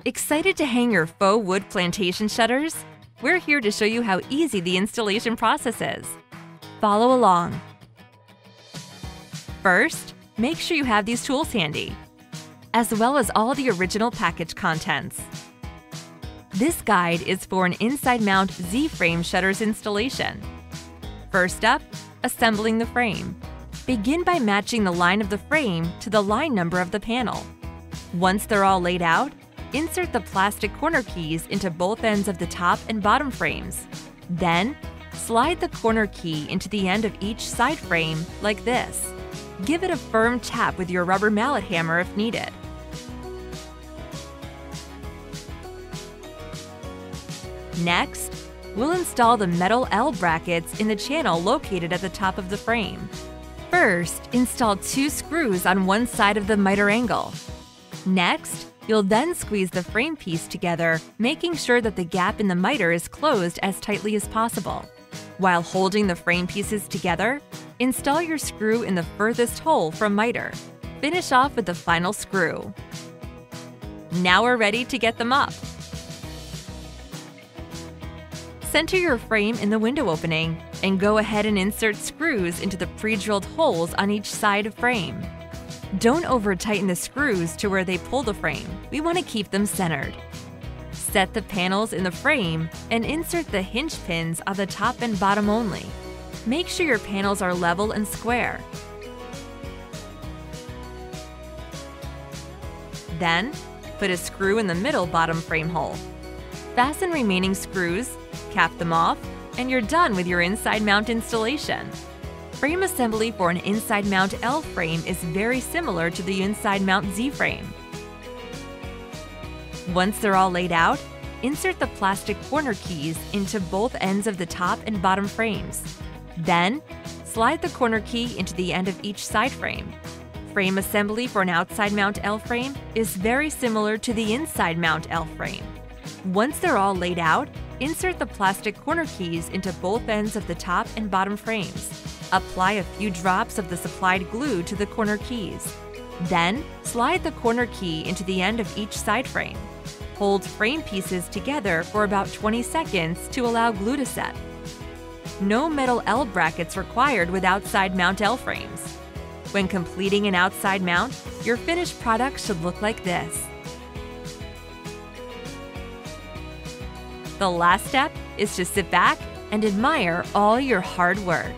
Excited to hang your faux wood plantation shutters? We're here to show you how easy the installation process is. Follow along. First, make sure you have these tools handy, as well as all the original package contents. This guide is for an inside mount Z-frame shutters installation. First up, assembling the frame. Begin by matching the line of the frame to the line number of the panel. Once they're all laid out, insert the plastic corner keys into both ends of the top and bottom frames. Then, slide the corner key into the end of each side frame like this. Give it a firm tap with your rubber mallet hammer if needed. Next, we'll install the metal L brackets in the channel located at the top of the frame. First, install 2 screws on one side of the miter angle. Next, you'll then squeeze the frame piece together, making sure that the gap in the miter is closed as tightly as possible. While holding the frame pieces together, install your screw in the furthest hole from miter. Finish off with the final screw. Now we're ready to get them up. Center your frame in the window opening and go ahead and insert screws into the pre-drilled holes on each side of frame. Don't over-tighten the screws to where they pull the frame. We want to keep them centered. Set the panels in the frame and insert the hinge pins on the top and bottom only. Make sure your panels are level and square. Then, put a screw in the middle bottom frame hole. Fasten remaining screws, cap them off, and you're done with your inside mount installation. Frame assembly for an inside mount L frame is very similar to the inside mount Z frame. Once they're all laid out, insert the plastic corner keys into both ends of the top and bottom frames. Then, slide the corner key into the end of each side frame. Frame assembly for an outside mount L frame is very similar to the inside mount L frame. Once they're all laid out, insert the plastic corner keys into both ends of the top and bottom frames. Apply a few drops of the supplied glue to the corner keys. Then, slide the corner key into the end of each side frame. Hold frame pieces together for about 20 seconds to allow glue to set. No metal L brackets required with outside mount L frames. When completing an outside mount, your finished product should look like this. The last step is to sit back and admire all your hard work.